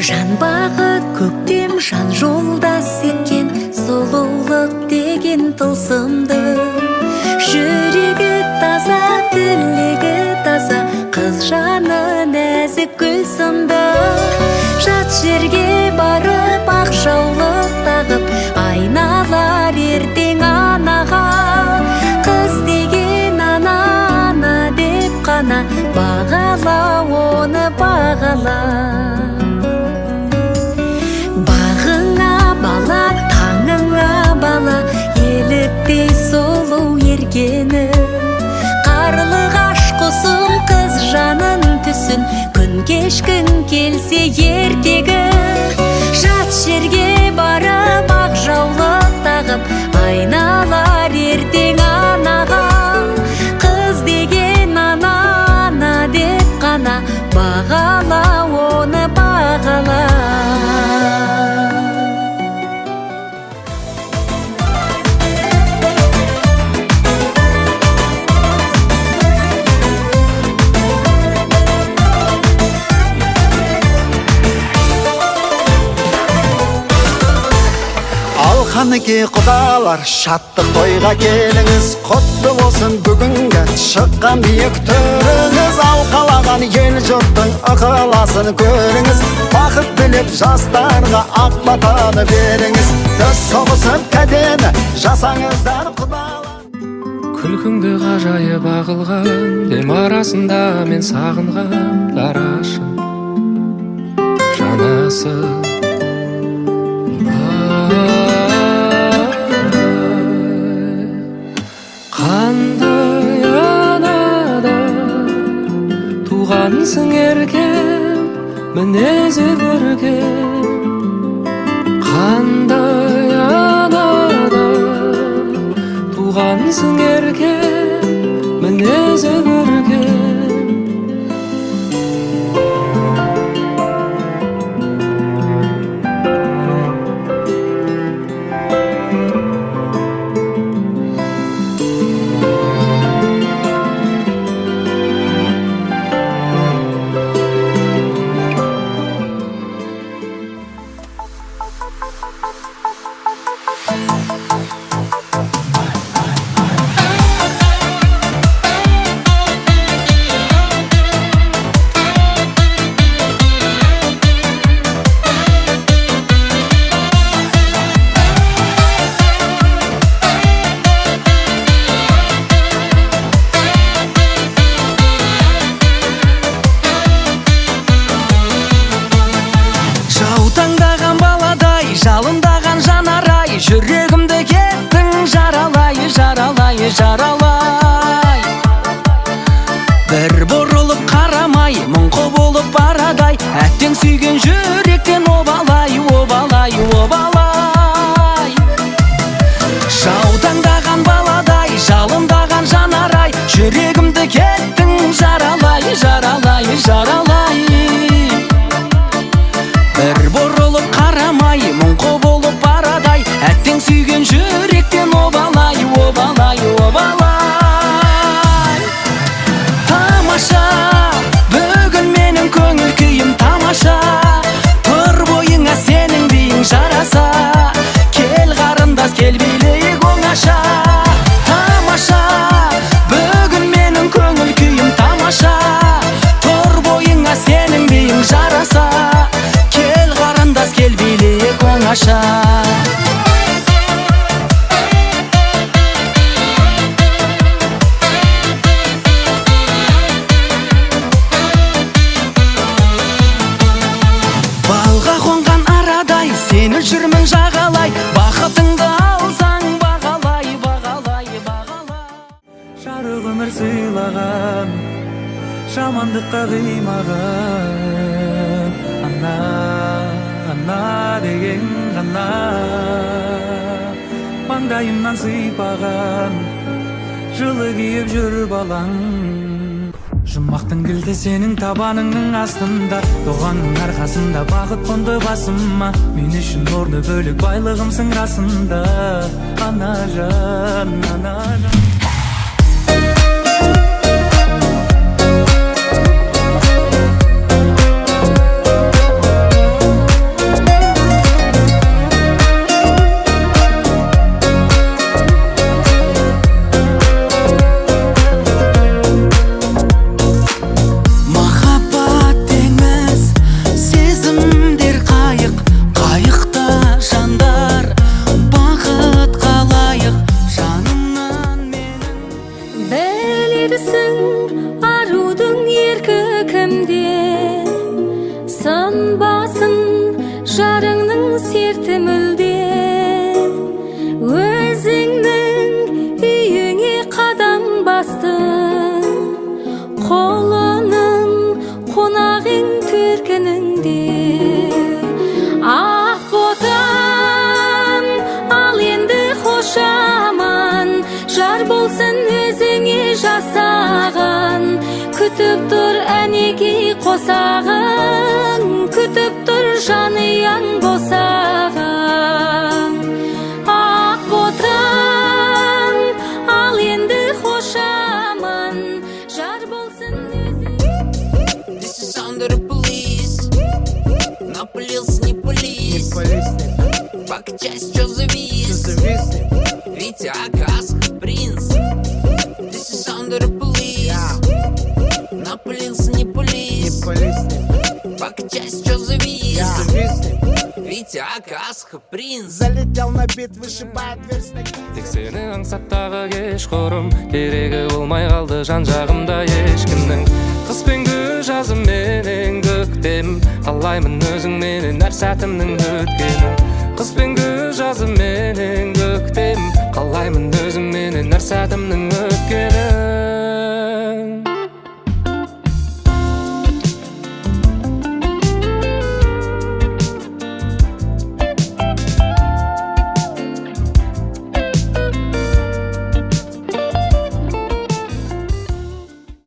Жан бақыт көктем, жан жолдас еткен сұлулық деген тылсымды. Жүрегі таза, тілегі таза, қыз жаны нәзік гүл сынды. Жат жерге барып ақ жаулық тағып, айналар ертең анаға. Қыз деген ана, ана деп қана бағала, оны бағала. Бағыңа бала, таңыңа бала, еліктей сұлу ергені. Қарлығаш құсын қыз жанын түсін, күн кешкін келсе ертегі. Жат жерге барып ақ жаулық тағып, айналар ертең анаға. Қыз деген ана, ана деп қана бағала, оны бағала. Қанеке құдалар, шаттық тойға келіңіз. Құтты болсын бүгінгі шыққан биік төріңіз. Алқалаған ел жұрттың ықыласын көріңіз. Бақыт тілеп жастарға ақ батаны беріңіз. Төс соғысып кәдені жасаңыздар құдалар. Күлкіңді ғажайып ағылған, дем арасында мен сағынған дарашым жанасы. Қандай анадан туғансың еркем, мінезі көркем. Қандай анадан туғансың еркем, мінезі көркем. Жалындаған жанарай, жүрегімді кеттің жаралай, жаралай, жаралай. Бір бұрылып қарамай, мұңқы болып барадай, әттең сүйген жүректен обалай, обалай, обалай. Жаутаңдаған баладай, жалындаған жанарай, жүрегімді кеттің жаралай, жаралай, жаралай. Бір бұрылып қарамай, мұңқы болып барадай, әттең сүйген жүректен обалай, обалай, обалай. Тамаша, бүгін менің көңіл күйім тамаша. Тұр бойыңа сенің биің жараса, кел қарындас, кел билейік оңаша. Тамаша, бүгін менің көңіл күйім тамаша. Тұр бойыңа сенің биің жараса, кел билейік оңаша. Балға қонған арадай, сені жүрмін жағалай, бақытыңды алсаң бағалай, бағалай, бағалай. Жарық өмір сыйлаған, жамандыққа қимаған ана, ана деген ғана. Маңдайымнан сыйпаған, жылы киіп жүр балаң. Жұмақтың кілті сенің табаныңның астында, туғанның арқасында бақыт қонды басыма. Мен үшін орны бөлек байлығымсың расында, ана жан, ана жан. алынбасын жарыңның серті мүлде өзіңнің үйіңе қадам бастың қолының қонағың төркініңде ақ ботам ал енді хош аман жар болсын өзіңе жасаған күтіп тұр әнекей қосағың күтіп тұр жанұяң босаған ақ ботам ал енді хош аман жар болсын өзіңе. This is under the police. Напылился, не пылись. Пока часть что завис. Витя, Акасх, принц. This is under the police. Напылился, не пылись. Пока часть что завис. Витя, Акасх, принц. Залетел на бит, вышибает дверь с ноги. Тек сені аңсаттағы кешқұрым керегі болмай қалды жан жағымда ешкімнің қыс пен жазым менен көктем қалаймын өзіңменен әр сәтімнің өткенін қыс пен жазым менен көктем қалаймын өзіңменен әр сәтімнің өткенін